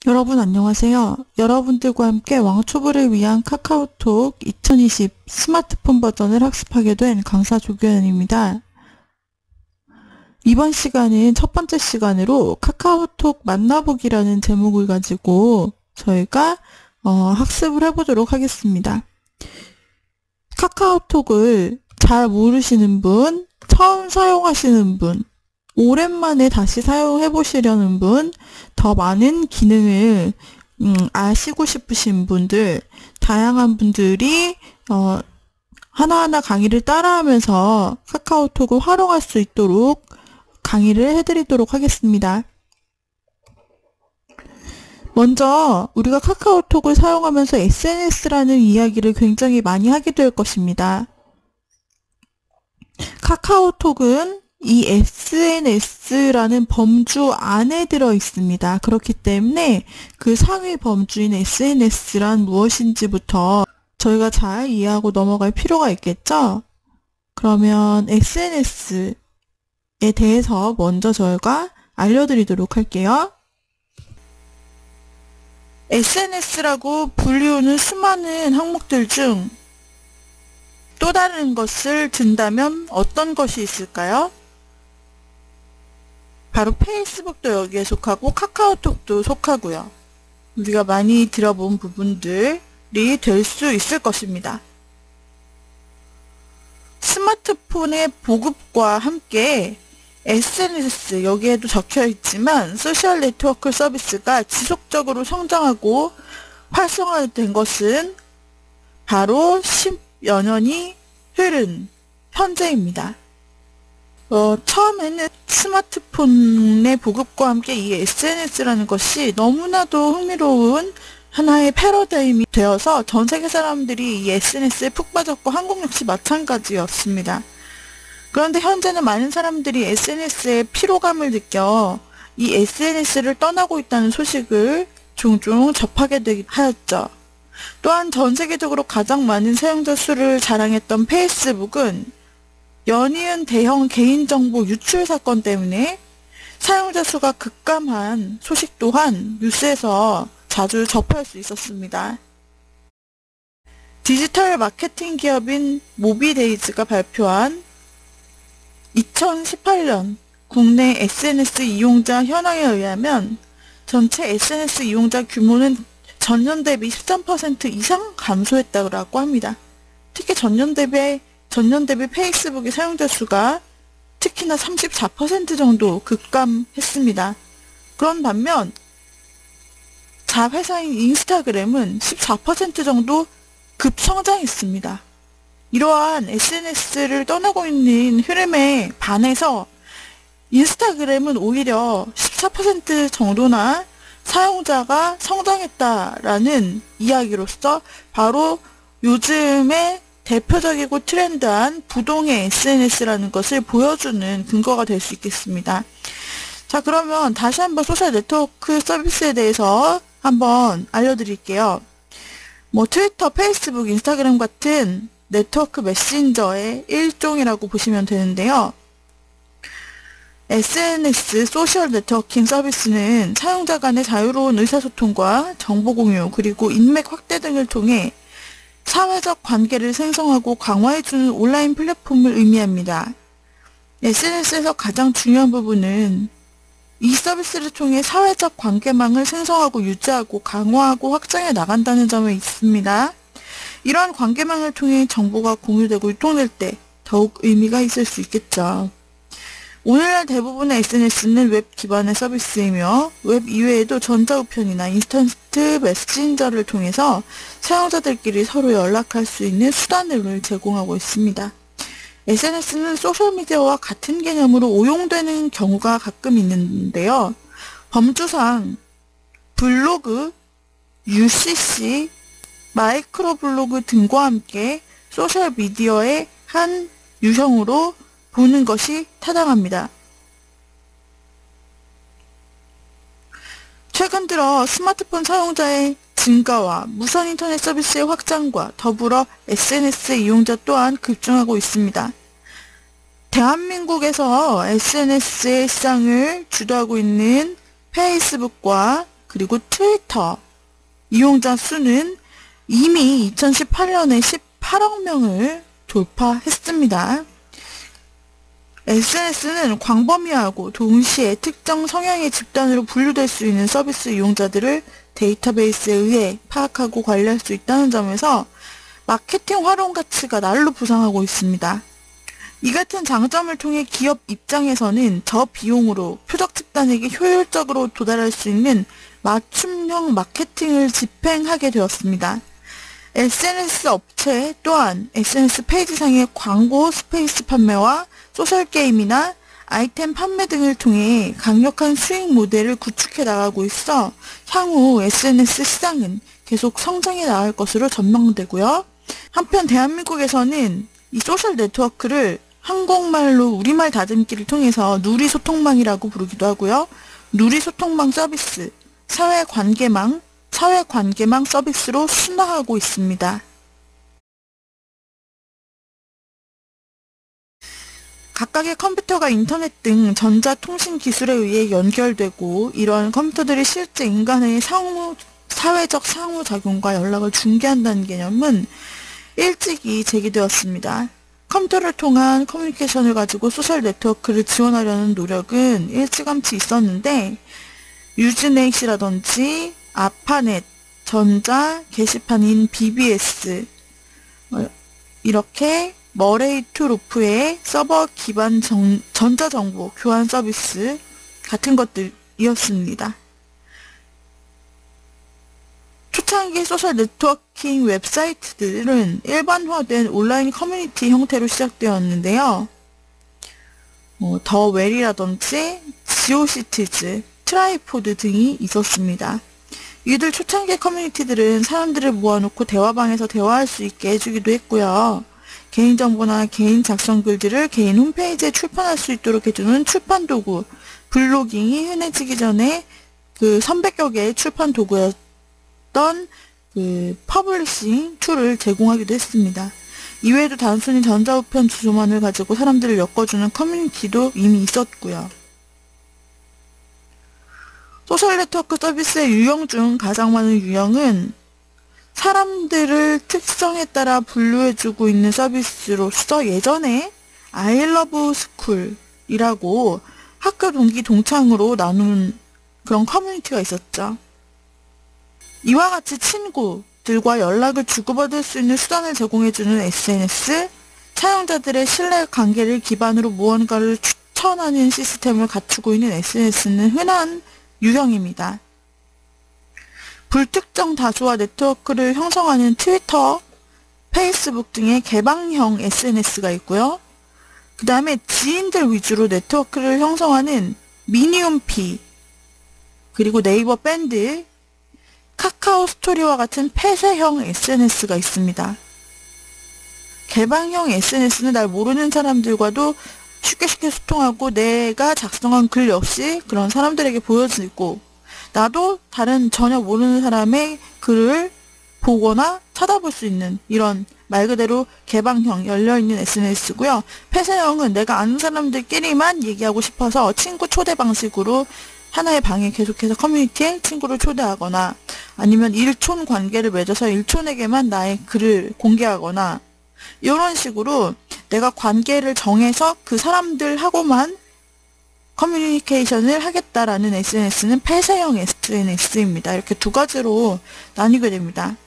여러분 안녕하세요. 여러분들과 함께 왕초보를 위한 카카오톡 2020 스마트폰 버전을 학습하게 된 강사 조교연입니다. 이번 시간은 첫 번째 시간으로 카카오톡 만나보기라는 제목을 가지고 저희가 학습을 해보도록 하겠습니다. 카카오톡을 잘 모르시는 분, 처음 사용하시는 분, 오랜만에 다시 사용해 보시려는 분, 더 많은 기능을 아시고 싶으신 분들, 다양한 분들이 하나하나 강의를 따라하면서 카카오톡을 활용할 수 있도록 강의를 해드리도록 하겠습니다. 먼저 우리가 카카오톡을 사용하면서 SNS라는 이야기를 굉장히 많이 하게 될 것입니다. 카카오톡은 이 SNS라는 범주 안에 들어 있습니다. 그렇기 때문에 그 상위 범주인 SNS란 무엇인지부터 저희가 잘 이해하고 넘어갈 필요가 있겠죠? 그러면 SNS에 대해서 먼저 저희가 알려드리도록 할게요. SNS라고 불리우는 수많은 항목들 중 또 다른 것을 든다면 어떤 것이 있을까요? 바로 페이스북도 여기에 속하고 카카오톡도 속하고요. 우리가 많이 들어본 부분들이 될 수 있을 것입니다. 스마트폰의 보급과 함께 SNS, 여기에도 적혀 있지만 소셜 네트워크 서비스가 지속적으로 성장하고 활성화된 것은 바로 10여 년이 흐른 현재입니다. 처음에는 스마트폰의 보급과 함께 이 SNS라는 것이 너무나도 흥미로운 하나의 패러다임이 되어서 전 세계 사람들이 이 SNS에 푹 빠졌고 한국 역시 마찬가지였습니다. 그런데 현재는 많은 사람들이 SNS에 피로감을 느껴 이 SNS를 떠나고 있다는 소식을 종종 접하게 하였죠. 또한 전 세계적으로 가장 많은 사용자 수를 자랑했던 페이스북은 연이은 대형 개인정보 유출 사건 때문에 사용자 수가 급감한 소식 또한 뉴스에서 자주 접할 수 있었습니다. 디지털 마케팅 기업인 모비데이즈가 발표한 2018년 국내 SNS 이용자 현황에 의하면 전체 SNS 이용자 규모는 전년 대비 13% 이상 감소했다고 합니다. 특히 전년 대비 페이스북의 사용자 수가 특히나 34% 정도 급감했습니다. 그런 반면 자회사인 인스타그램은 14% 정도 급성장했습니다. 이러한 SNS를 떠나고 있는 흐름에 반해서 인스타그램은 오히려 14% 정도나 사용자가 성장했다라는 이야기로서 바로 요즘의 대표적이고 트렌드한 부동의 SNS라는 것을 보여주는 근거가 될 수 있겠습니다. 자, 그러면 다시 한번 소셜 네트워크 서비스에 대해서 한번 알려드릴게요. 트위터, 페이스북, 인스타그램 같은 네트워크 메신저의 일종이라고 보시면 되는데요. SNS, 소셜 네트워킹 서비스는 사용자 간의 자유로운 의사소통과 정보 공유, 그리고 인맥 확대 등을 통해 사회적 관계를 생성하고 강화해주는 온라인 플랫폼을 의미합니다. SNS에서 가장 중요한 부분은 이 서비스를 통해 사회적 관계망을 생성하고 유지하고 강화하고 확장해 나간다는 점에 있습니다. 이러한 관계망을 통해 정보가 공유되고 유통될 때 더욱 의미가 있을 수 있겠죠. 오늘날 대부분의 SNS는 웹 기반의 서비스이며 웹 이외에도 전자우편이나 인스턴트 메신저를 통해서 사용자들끼리 서로 연락할 수 있는 수단을 제공하고 있습니다. SNS는 소셜미디어와 같은 개념으로 오용되는 경우가 가끔 있는데요. 범주상 블로그, UCC, 마이크로블로그 등과 함께 소셜미디어의 한 유형으로 보는 것이 타당합니다. 최근 들어 스마트폰 사용자의 증가와 무선 인터넷 서비스의 확장과 더불어 SNS 이용자 또한 급증하고 있습니다. 대한민국에서 SNS의 시장을 주도하고 있는 페이스북과 그리고 트위터 이용자 수는 이미 2018년에 18억 명을 돌파했습니다. SNS는 광범위하고 동시에 특정 성향의 집단으로 분류될 수 있는 서비스 이용자들을 데이터베이스에 의해 파악하고 관리할 수 있다는 점에서 마케팅 활용 가치가 날로 부상하고 있습니다. 이 같은 장점을 통해 기업 입장에서는 저비용으로 표적 집단에게 효율적으로 도달할 수 있는 맞춤형 마케팅을 집행하게 되었습니다. SNS 업체 또한 SNS 페이지상의 광고 스페이스 판매와 소셜게임이나 아이템 판매 등을 통해 강력한 수익 모델을 구축해 나가고 있어 향후 SNS 시장은 계속 성장해 나갈 것으로 전망되고요. 한편 대한민국에서는 이 소셜 네트워크를 한국말로 우리말 다듬기를 통해서 누리소통망이라고 부르기도 하고요. 누리소통망 서비스, 사회관계망 서비스로 순화하고 있습니다. 각각의 컴퓨터가 인터넷 등 전자통신 기술에 의해 연결되고 이러한 컴퓨터들이 실제 인간의 사회적 상호작용과 연락을 중개한다는 개념은 일찍이 제기되었습니다. 컴퓨터를 통한 커뮤니케이션을 가지고 소셜 네트워크를 지원하려는 노력은 일찌감치 있었는데 유즈넷이라든지 아파넷, 전자 게시판인 BBS 이렇게 머레이 투 로프의 서버 기반 전자정보 교환 서비스 같은 것들이었습니다. 초창기 소셜 네트워킹 웹사이트들은 일반화된 온라인 커뮤니티 형태로 시작되었는데요. 더 웰이라든지 지오시티즈, 트라이포드 등이 있었습니다. 이들 초창기 커뮤니티들은 사람들을 모아놓고 대화방에서 대화할 수 있게 해주기도 했고요. 개인정보나 개인 작성 글들을 개인 홈페이지에 출판할 수 있도록 해주는 출판 도구, 블로깅이 흔해지기 전에 그 선백여 개의 출판 도구였던 그 퍼블리싱 툴을 제공하기도 했습니다. 이외에도 단순히 전자우편 주소만을 가지고 사람들을 엮어주는 커뮤니티도 이미 있었고요. 소셜 네트워크 서비스의 유형 중 가장 많은 유형은 사람들을 특성에 따라 분류해주고 있는 서비스로서 예전에 I love school이라고 학교 동기 동창으로 나누는 그런 커뮤니티가 있었죠. 이와 같이 친구들과 연락을 주고받을 수 있는 수단을 제공해주는 SNS, 사용자들의 신뢰 관계를 기반으로 무언가를 추천하는 시스템을 갖추고 있는 SNS는 흔한 유형입니다. 불특정 다수와 네트워크를 형성하는 트위터, 페이스북 등의 개방형 SNS가 있고요. 그 다음에 지인들 위주로 네트워크를 형성하는 미니홈피, 그리고 네이버 밴드, 카카오 스토리와 같은 폐쇄형 SNS가 있습니다. 개방형 SNS는 날 모르는 사람들과도 쉽게 소통하고 내가 작성한 글 역시 그런 사람들에게 보여지고 나도 다른 전혀 모르는 사람의 글을 보거나 찾아볼 수 있는 이런 말 그대로 개방형 열려있는 SNS고요. 폐쇄형은 내가 아는 사람들끼리만 얘기하고 싶어서 친구 초대 방식으로 하나의 방에 계속해서 커뮤니티에 친구를 초대하거나 아니면 일촌 관계를 맺어서 일촌에게만 나의 글을 공개하거나 이런 식으로 내가 관계를 정해서 그 사람들하고만 커뮤니케이션을 하겠다라는 SNS는 폐쇄형 SNS입니다. 이렇게 두 가지로 나뉘게 됩니다.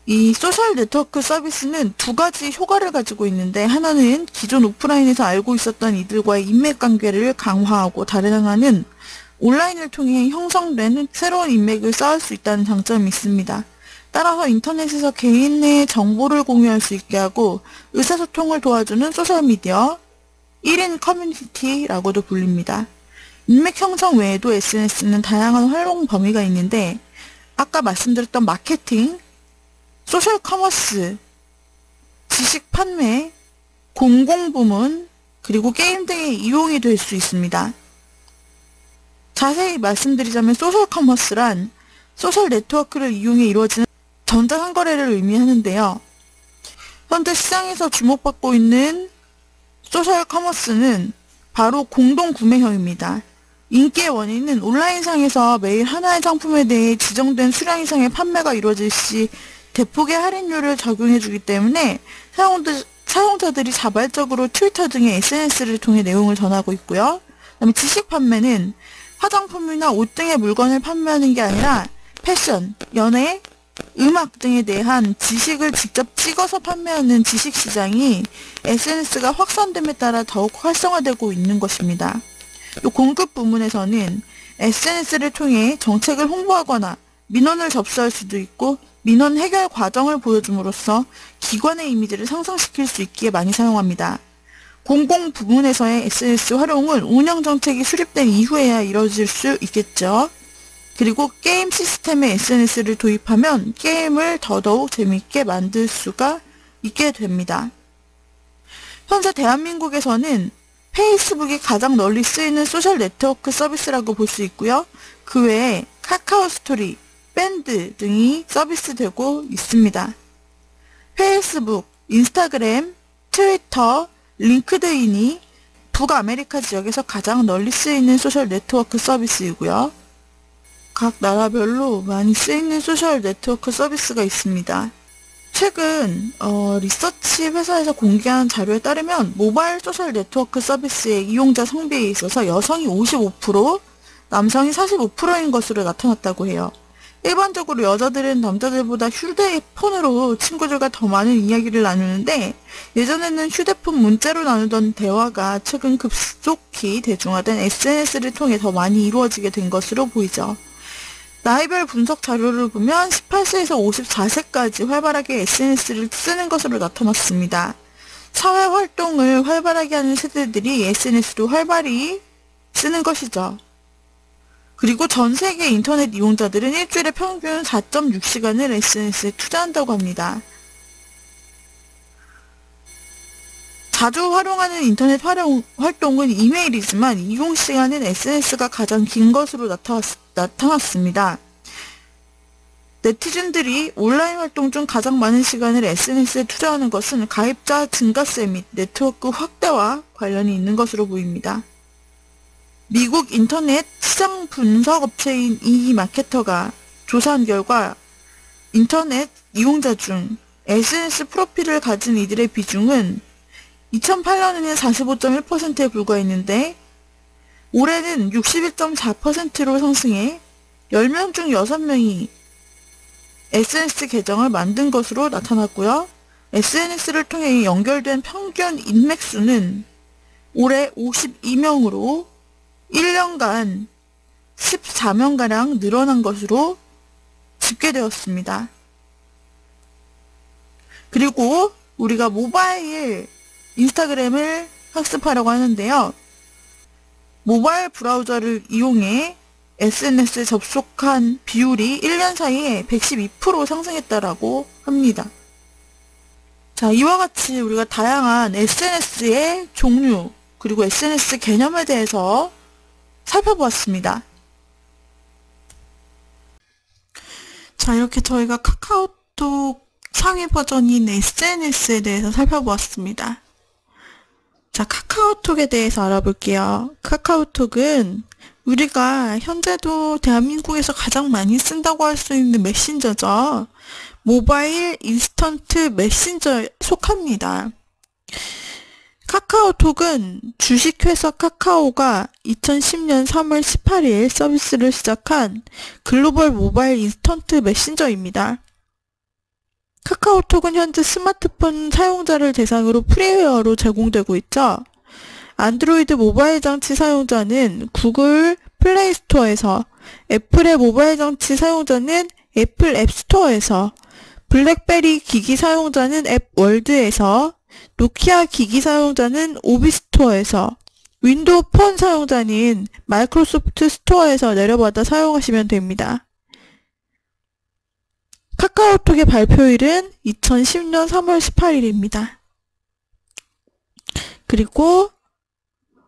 이 소셜 네트워크 서비스는 두 가지 효과를 가지고 있는데 하나는 기존 오프라인에서 알고 있었던 이들과의 인맥관계를 강화하고 다른 하나는 온라인을 통해 형성된 새로운 인맥을 쌓을 수 있다는 장점이 있습니다. 따라서 인터넷에서 개인의 정보를 공유할 수 있게 하고 의사소통을 도와주는 소셜미디어, 1인 커뮤니티라고도 불립니다. 인맥 형성 외에도 SNS는 다양한 활용 범위가 있는데 아까 말씀드렸던 마케팅, 소셜 커머스, 지식 판매, 공공부문, 그리고 게임 등의 이용이 될 수 있습니다. 자세히 말씀드리자면 소셜 커머스란 소셜 네트워크를 이용해 이루어지는 전자상거래를 의미하는데요. 현재 시장에서 주목받고 있는 소셜 커머스는 바로 공동구매형입니다. 인기의 원인은 온라인상에서 매일 하나의 상품에 대해 지정된 수량 이상의 판매가 이루어질 시 대폭의 할인율을 적용해주기 때문에 사용자들이 자발적으로 트위터 등의 SNS를 통해 내용을 전하고 있고요. 그다음에 지식 판매는 화장품이나 옷 등의 물건을 판매하는 게 아니라 패션, 연애, 음악 등에 대한 지식을 직접 찍어서 판매하는 지식시장이 SNS가 확산됨에 따라 더욱 활성화되고 있는 것입니다. 또 공급 부문에서는 SNS를 통해 정책을 홍보하거나 민원을 접수할 수도 있고 민원 해결 과정을 보여줌으로써 기관의 이미지를 상승시킬 수 있기에 많이 사용합니다. 공공 부문에서의 SNS 활용은 운영 정책이 수립된 이후에야 이뤄질 수 있겠죠. 그리고 게임 시스템에 SNS를 도입하면 게임을 더더욱 재미있게 만들 수가 있게 됩니다. 현재 대한민국에서는 페이스북이 가장 널리 쓰이는 소셜 네트워크 서비스라고 볼 수 있고요. 그 외에 카카오 스토리, 밴드 등이 서비스되고 있습니다. 페이스북, 인스타그램, 트위터, 링크드인이 북아메리카 지역에서 가장 널리 쓰이는 소셜 네트워크 서비스이고요. 각 나라별로 많이 쓰이는 소셜 네트워크 서비스가 있습니다. 최근 리서치 회사에서 공개한 자료에 따르면 모바일 소셜 네트워크 서비스의 이용자 성비에 있어서 여성이 55%, 남성이 45%인 것으로 나타났다고 해요. 일반적으로 여자들은 남자들보다 휴대폰으로 친구들과 더 많은 이야기를 나누는데 예전에는 휴대폰 문자로 나누던 대화가 최근 급속히 대중화된 SNS를 통해 더 많이 이루어지게 된 것으로 보이죠. 나이별 분석 자료를 보면 18세에서 54세까지 활발하게 SNS를 쓰는 것으로 나타났습니다. 사회활동을 활발하게 하는 세대들이 SNS도 활발히 쓰는 것이죠. 그리고 전 세계 인터넷 이용자들은 일주일에 평균 4.6시간을 SNS에 투자한다고 합니다. 자주 활용하는 인터넷 활동은 이메일이지만 이용시간은 SNS가 가장 긴 것으로 나타났습니다. 네티즌들이 온라인 활동 중 가장 많은 시간을 SNS에 투자하는 것은 가입자 증가세 및 네트워크 확대와 관련이 있는 것으로 보입니다. 미국 인터넷 시장 분석 업체인 이마케터가 조사한 결과 인터넷 이용자 중 SNS 프로필을 가진 이들의 비중은 2008년에는 45.1%에 불과했는데 올해는 61.4%로 상승해 10명 중 6명이 SNS 계정을 만든 것으로 나타났고요. SNS를 통해 연결된 평균 인맥수는 올해 52명으로 1년간 14명가량 늘어난 것으로 집계되었습니다. 그리고 우리가 모바일 인스타그램을 학습하려고 하는데요. 모바일 브라우저를 이용해 SNS에 접속한 비율이 1년 사이에 112% 상승했다라고 합니다. 자, 이와 같이 우리가 다양한 SNS의 종류 그리고 SNS 개념에 대해서 살펴보았습니다. 자, 이렇게 저희가 카카오톡 상위 버전인 SNS에 대해서 살펴보았습니다. 자, 카카오톡에 대해서 알아볼게요. 카카오톡은 우리가 현재도 대한민국에서 가장 많이 쓴다고 할 수 있는 메신저죠. 모바일 인스턴트 메신저에 속합니다. 카카오톡은 주식회사 카카오가 2010년 3월 18일 서비스를 시작한 글로벌 모바일 인스턴트 메신저입니다. 카카오톡은 현재 스마트폰 사용자를 대상으로 프리웨어로 제공되고 있죠. 안드로이드 모바일 장치 사용자는 구글 플레이 스토어에서, 애플의 모바일 장치 사용자는 애플 앱스토어에서, 블랙베리 기기 사용자는 앱월드에서, 노키아 기기 사용자는 오비스토어에서, 윈도우 폰 사용자는 마이크로소프트 스토어에서 내려받아 사용하시면 됩니다. 카카오톡의 발표일은 2010년 3월 18일입니다. 그리고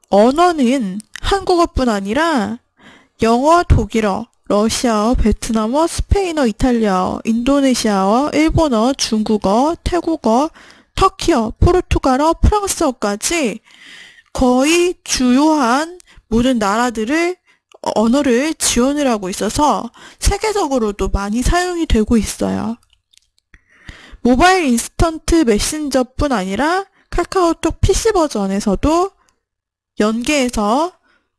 언어는 한국어뿐 아니라 영어, 독일어, 러시아어, 베트남어, 스페인어, 이탈리아어, 인도네시아어, 일본어, 중국어, 태국어, 터키어, 포르투갈어, 프랑스어까지 거의 주요한 모든 나라들을 언어를 지원을 하고 있어서 세계적으로도 많이 사용이 되고 있어요. 모바일 인스턴트 메신저뿐 아니라 카카오톡 PC 버전에서도 연계해서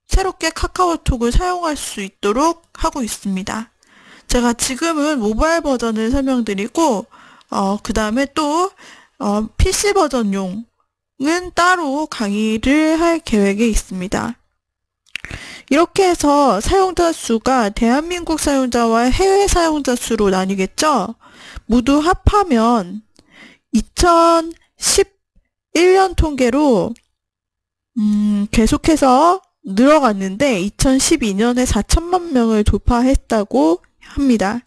새롭게 카카오톡을 사용할 수 있도록 하고 있습니다. 제가 지금은 모바일 버전을 설명드리고 그 다음에 또 PC 버전용은 따로 강의를 할 계획에 있습니다. 이렇게 해서 사용자 수가 대한민국 사용자와 해외 사용자 수로 나뉘겠죠? 모두 합하면 2011년 통계로 계속해서 늘어갔는데 2012년에 4천만 명을 돌파했다고 합니다.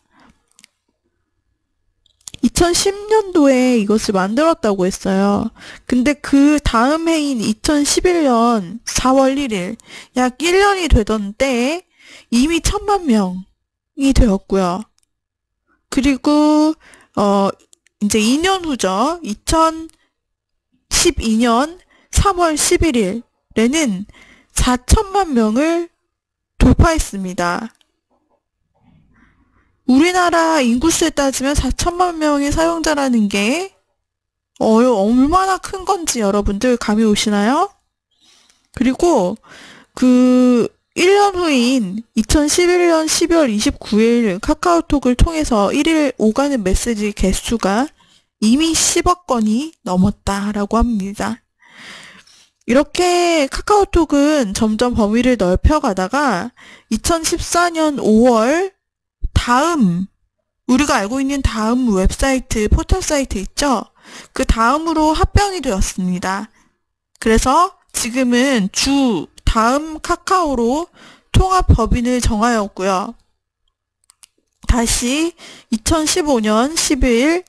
2010년도에 이것을 만들었다고 했어요. 근데 그 다음 해인 2011년 4월 1일, 약 1년이 되던 때에 이미 1천만 명이 되었고요. 그리고 이제 2년 후죠. 2012년 3월 11일에는 4천만 명을 돌파했습니다. 우리나라 인구수에 따지면 4천만 명의 사용자라는 게 얼마나 큰 건지 여러분들 감이 오시나요? 그리고 그 1년 후인 2011년 12월 29일 카카오톡을 통해서 1일 오가는 메시지 개수가 이미 10억 건이 넘었다라고 합니다. 이렇게 카카오톡은 점점 범위를 넓혀가다가 2014년 5월 우리가 알고 있는 다음 웹사이트, 포털 사이트 있죠? 그 다음으로 합병이 되었습니다. 그래서 지금은 다음 카카오로 통합 법인을 정하였고요. 다시 2015년 10일,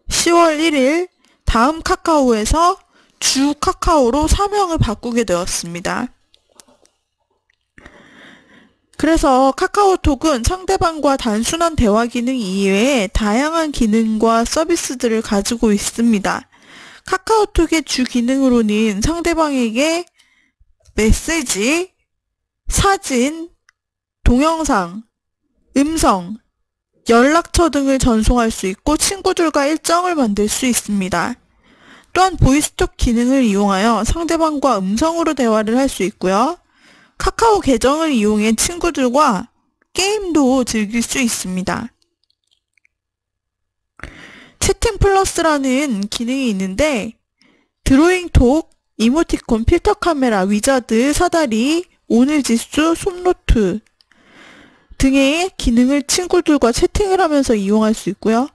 10월 1일 다음 카카오에서 주 카카오로 사명을 바꾸게 되었습니다. 그래서 카카오톡은 상대방과 단순한 대화 기능 이외에 다양한 기능과 서비스들을 가지고 있습니다. 카카오톡의 주 기능으로는 상대방에게 메시지, 사진, 동영상, 음성, 연락처 등을 전송할 수 있고 친구들과 일정을 만들 수 있습니다. 또한 보이스톡 기능을 이용하여 상대방과 음성으로 대화를 할 수 있고요. 카카오 계정을 이용해 친구들과 게임도 즐길 수 있습니다. 채팅 플러스라는 기능이 있는데 드로잉톡, 이모티콘, 필터 카메라, 위자드, 사다리, 오늘 지수, 손노트 등의 기능을 친구들과 채팅을 하면서 이용할 수 있고요.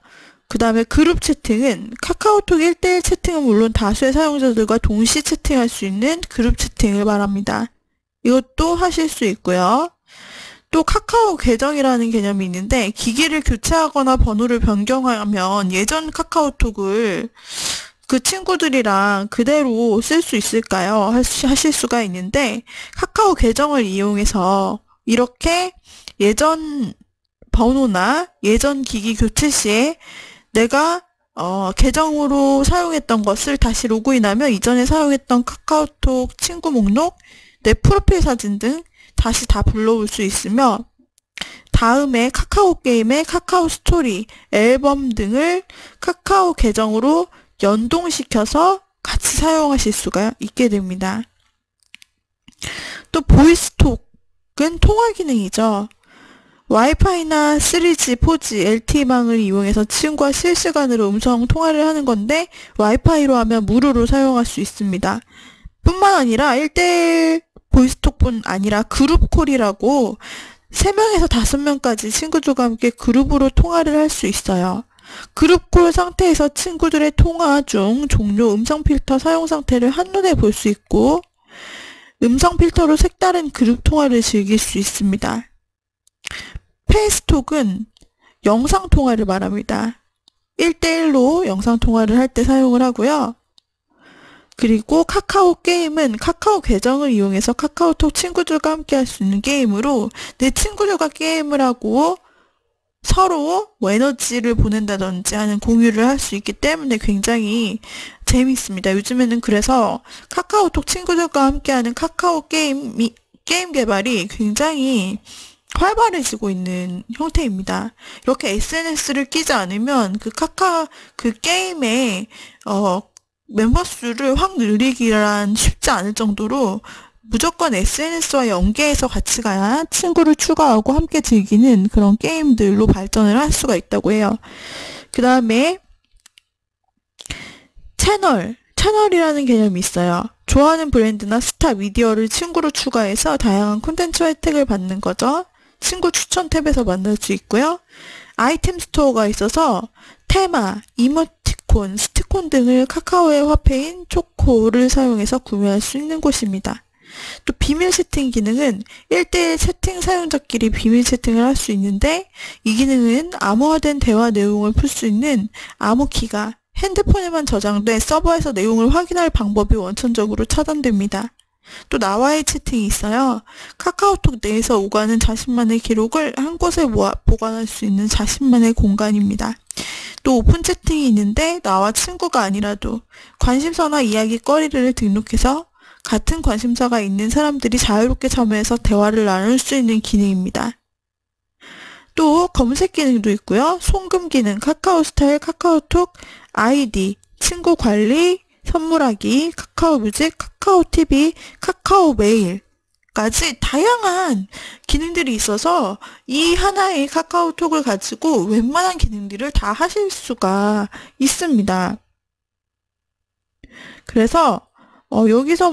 그 다음에 그룹 채팅은 카카오톡 1대1 채팅은 물론 다수의 사용자들과 동시 채팅할 수 있는 그룹 채팅을 말합니다. 이것도 하실 수 있고요. 또 카카오 계정이라는 개념이 있는데 기기를 교체하거나 번호를 변경하면 예전 카카오톡을 그 친구들이랑 그대로 쓸 수 있을까요? 하실 수가 있는데 카카오 계정을 이용해서 이렇게 예전 번호나 예전 기기 교체 시에 내가 계정으로 사용했던 것을 다시 로그인하면 이전에 사용했던 카카오톡 친구 목록, 내 프로필 사진 등 다시 다 불러올 수 있으며 다음에 카카오 게임의 카카오 스토리, 앨범 등을 카카오 계정으로 연동시켜서 같이 사용하실 수가 있게 됩니다. 또 보이스톡은 통화 기능이죠. 와이파이나 3G, 4G, LTE망을 이용해서 친구와 실시간으로 음성 통화를 하는 건데 와이파이로 하면 무료로 사용할 수 있습니다. 뿐만 아니라 1대1 보이스톡뿐 아니라 그룹콜이라고 3명에서 5명까지 친구들과 함께 그룹으로 통화를 할 수 있어요. 그룹콜 상태에서 친구들의 통화 중 종료, 음성 필터 사용 상태를 한눈에 볼 수 있고 음성 필터로 색다른 그룹 통화를 즐길 수 있습니다. 페이스톡은 영상 통화를 말합니다. 1대1로 영상 통화를 할 때 사용을 하고요. 그리고 카카오 게임은 카카오 계정을 이용해서 카카오톡 친구들과 함께 할 수 있는 게임으로 내 친구들과 게임을 하고 서로 에너지를 보낸다든지 하는 공유를 할 수 있기 때문에 굉장히 재미있습니다. 요즘에는 그래서 카카오톡 친구들과 함께하는 카카오 게임이 게임 개발이 굉장히 활발해지고 있는 형태입니다. 이렇게 SNS를 끼지 않으면 그 게임의 멤버 수를 확 늘리기란 쉽지 않을 정도로 무조건 SNS와 연계해서 같이 가야 친구를 추가하고 함께 즐기는 그런 게임들로 발전을 할 수가 있다고 해요. 그 다음에 채널이라는 개념이 있어요. 좋아하는 브랜드나 스타, 미디어를 친구로 추가해서 다양한 콘텐츠 혜택을 받는 거죠. 친구 추천 탭에서 만날 수 있고요. 아이템 스토어가 있어서 테마, 이모티콘, 스티콘 등을 카카오의 화폐인 초코를 사용해서 구매할 수 있는 곳입니다. 또 비밀 채팅 기능은 1대1 채팅 사용자끼리 비밀 채팅을 할 수 있는데, 이 기능은 암호화된 대화 내용을 풀 수 있는 암호키가 핸드폰에만 저장돼 서버에서 내용을 확인할 방법이 원천적으로 차단됩니다. 또 나와의 채팅이 있어요. 카카오톡 내에서 오가는 자신만의 기록을 한 곳에 모아 보관할 수 있는 자신만의 공간입니다. 또 오픈 채팅이 있는데 나와 친구가 아니라도 관심사나 이야기거리를 등록해서 같은 관심사가 있는 사람들이 자유롭게 참여해서 대화를 나눌 수 있는 기능입니다. 또 검색 기능도 있고요. 송금 기능, 카카오 스타일, 카카오톡, 아이디, 친구 관리, 선물하기, 카카오 뮤직, 카카오 TV, 카카오 메일까지 다양한 기능들이 있어서 이 하나의 카카오톡을 가지고 웬만한 기능들을 다 하실 수가 있습니다. 그래서 여기서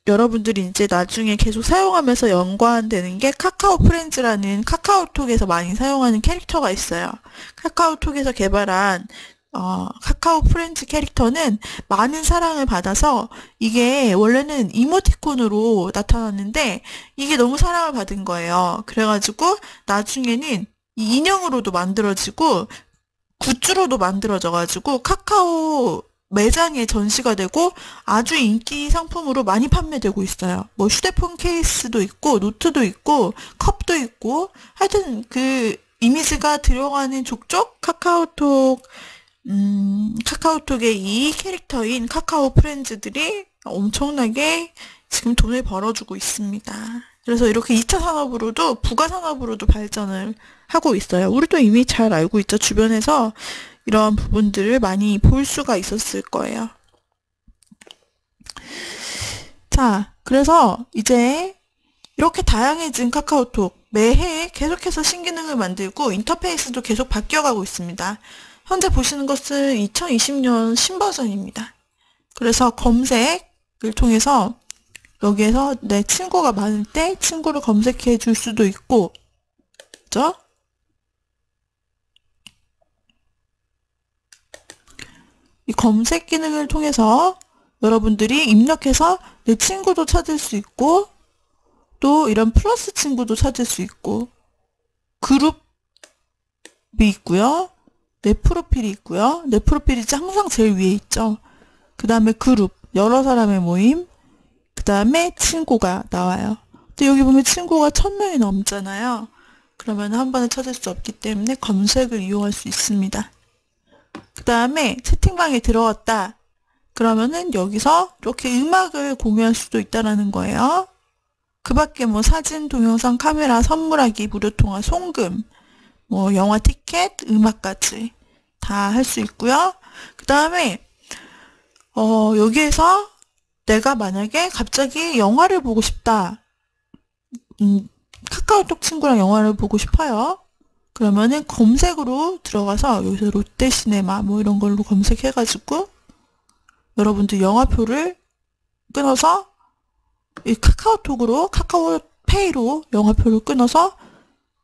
여러분들이 이제 나중에 계속 사용하면서 연관되는 게 카카오 프렌즈라는 카카오톡에서 많이 사용하는 캐릭터가 있어요. 카카오톡에서 개발한 카카오 프렌즈 캐릭터는 많은 사랑을 받아서 이게 원래는 이모티콘으로 나타났는데 이게 너무 사랑을 받은 거예요. 그래가지고 나중에는 이 인형으로도 만들어지고 굿즈로도 만들어져가지고 카카오 매장에 전시가 되고 아주 인기 상품으로 많이 판매되고 있어요. 휴대폰 케이스도 있고 노트도 있고 컵도 있고 하여튼 그 이미지가 들어가는 족족 카카오톡의 이 캐릭터인 카카오 프렌즈들이 엄청나게 지금 돈을 벌어주고 있습니다. 그래서 이렇게 2차 산업으로도 부가 산업으로도 발전을 하고 있어요. 우리도 이미 잘 알고 있죠. 주변에서 이런 부분들을 많이 볼 수가 있었을 거예요. 자, 그래서 이제 이렇게 다양해진 카카오톡 매해 계속해서 신기능을 만들고 인터페이스도 계속 바뀌어가고 있습니다. 현재 보시는 것은 2020년 신버전입니다. 그래서 검색을 통해서 여기에서 내 친구가 많을 때 친구를 검색해 줄 수도 있고, 그죠? 이 검색 기능을 통해서 여러분들이 입력해서 내 친구도 찾을 수 있고, 또 이런 플러스 친구도 찾을 수 있고, 그룹이 있고요. 내 프로필이 있고요. 내 프로필이 항상 제일 위에 있죠. 그 다음에 그룹, 여러 사람의 모임, 그 다음에 친구가 나와요. 근데 여기 보면 친구가 1000명이 넘잖아요. 그러면 한 번에 찾을 수 없기 때문에 검색을 이용할 수 있습니다. 그 다음에 채팅방에 들어왔다. 그러면은 여기서 이렇게 음악을 공유할 수도 있다라는 거예요. 그 밖에 사진, 동영상, 카메라, 선물하기, 무료통화, 송금, 영화 티켓, 음악까지 다 할 수 있고요. 그 다음에 여기에서 내가 만약에 갑자기 영화를 보고 싶다. 카카오톡 친구랑 영화를 보고 싶어요. 그러면은 검색으로 들어가서 여기서 롯데시네마 이런 걸로 검색해가지고 여러분들 영화표를 끊어서 이 카카오톡으로 카카오페이로 영화표를 끊어서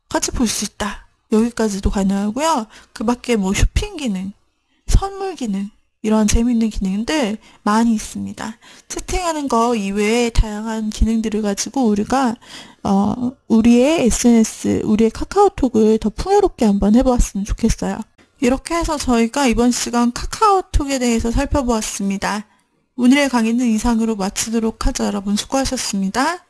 같이 볼 수 있다. 여기까지도 가능하고요. 그 밖에 쇼핑 기능, 선물 기능 이런 재밌는 기능들 많이 있습니다. 채팅하는 거 이외에 다양한 기능들을 가지고 우리가 우리의 SNS, 우리의 카카오톡을 더 풍요롭게 한번 해보았으면 좋겠어요. 이렇게 해서 저희가 이번 시간 카카오톡에 대해서 살펴보았습니다. 오늘의 강의는 이상으로 마치도록 하죠. 여러분 수고하셨습니다.